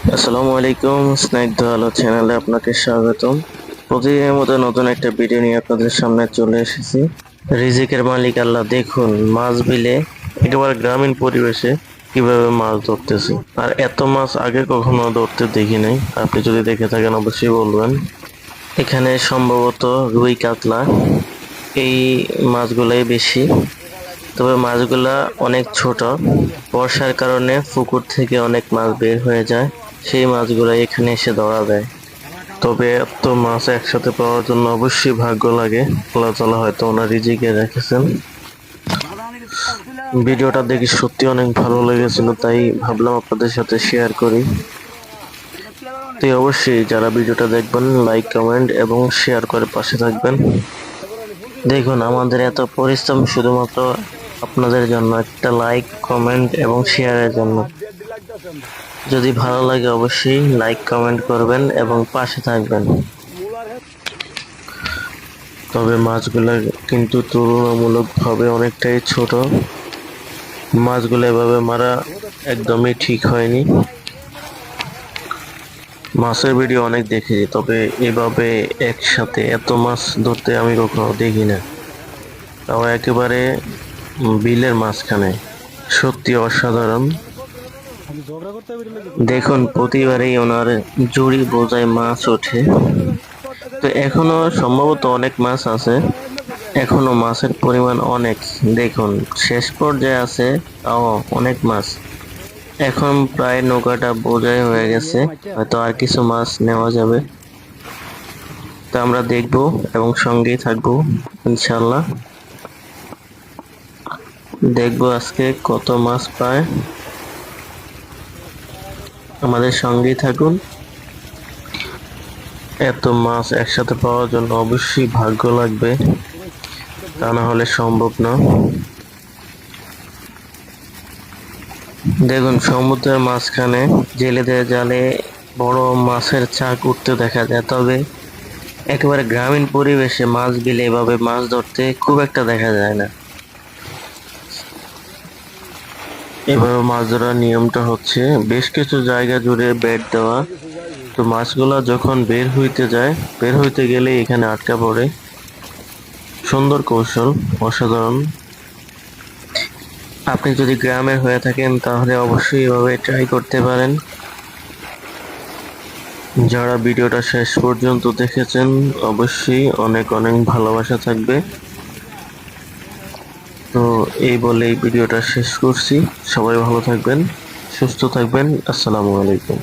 আসসালামু আলাইকুম, স্ন্যাক আলো চ্যানেলে আপনাকে স্বাগতম। প্রতিদিনের মতো নতুন একটা ভিডিও নিয়ে আপনাদের সামনে চলে এসেছি। রিজিকের মালিক আল্লাহ দেখুন মাছ বিলে একেবারে গ্রামীণ পরিবেশে কিভাবে মাছ ধরতেছে। আর এত মাছ আগে কখনো ধরতে দেখি নাই। আপনি যদি দেখে থাকেন অবশ্যই বলবেন। এখানে সম্ভবত রুই কাতলা এই মাছগুলাই বেশি। তবে মাছগুলা অনেক ছোট, বর্ষার কারণে পুকুর থেকে অনেক মাছ বের হয়ে যায়, সেই মাছগুলা এখানে এসে ধরা দেয়। তবে এত মাছ একসাথে পাওয়ার জন্য অবশ্যই ভাগ্য লাগে। আল্লাহ তাআলা হয়তো ওনার রিজিকে রেখেছেন। ভিডিওটা দেখে সত্যি অনেক ভালো লেগেছিল, তাই ভাবলাম আপনাদের সাথে শেয়ার করি। তাই অবশ্যই যারা ভিডিওটা দেখবেন লাইক কমেন্ট এবং শেয়ার করে পাশে থাকবেন। দেখুন আমাদের এত পরিশ্রম শুধুমাত্র আপনাদের জন্য, একটা লাইক কমেন্ট এবং শেয়ারের জন্য। যদি ভালো লাগে অবশ্যই লাইক কমেন্ট করবেন এবং পাশে থাকবেন। তবে মাছগুলো কিন্তু তুলনামূলকভাবে অনেকটাই ছোট। মাছগুলো এভাবে মারা একদমই ঠিক হয়নি। মাছের ভিডিও অনেক দেখেছি, তবে এভাবে একসাথে এত মাছ ধরতে আমি কখনো দেখি না, তাও একেবারে বিলের মাঝখানে। সত্যি অসাধারণ। দেখুন প্রতিবারেই ওনার ঝুড়ি বোঝায় মাছ ওঠে। তো এখনো সম্ভবত অনেক মাছ আছে, এখনো মাছের পরিমাণ অনেক। দেখুন শেষ পর্যায়ে আছে, তাও অনেক মাছ। এখন প্রায় নৌকাটা বোঝাই হয়ে গেছে, হয়তো আর কিছু মাছ নেওয়া যাবে। তো আমরা দেখবো এবং সঙ্গেই থাকবো ইনশাল্লাহ। দেখবো আজকে কত মাছ পায়। আমাদের সঙ্গেই থাকুন। এত মাছ একসাথে পাওয়ার জন্য অবশ্যই ভাগ্য লাগবে, তা না হলে সম্ভব না। দেখুন সমুদ্রের মাঝখানে জেলেদের জালে বড় মাছের চাক উঠতে দেখা যায়, তবে একেবারে গ্রামীণ পরিবেশে মাছ বিলে এভাবে মাছ ধরতে খুব একটা দেখা যায় না। এভাবে মাছ ধরার নিয়মটা হচ্ছে বেশ কিছু জায়গা জুড়ে বেট দেওয়া। তো মাছগুলা যখন বের হইতে গেলে এখানে আটকা পড়ে। সুন্দর কৌশল, অসাধারণ। আপনি যদি গ্রামের হয়ে থাকেন তাহলে অবশ্যই এভাবে ট্রাই করতে পারেন। যারা ভিডিওটা শেষ পর্যন্ত দেখেছেন অবশ্যই অনেক অনেক ভালোবাসা থাকবে। তো এই বলেই ভিডিওটা শেষ করছি। সবাই ভালো থাকবেন, সুস্থ থাকবেন। আসসালামু আলাইকুম।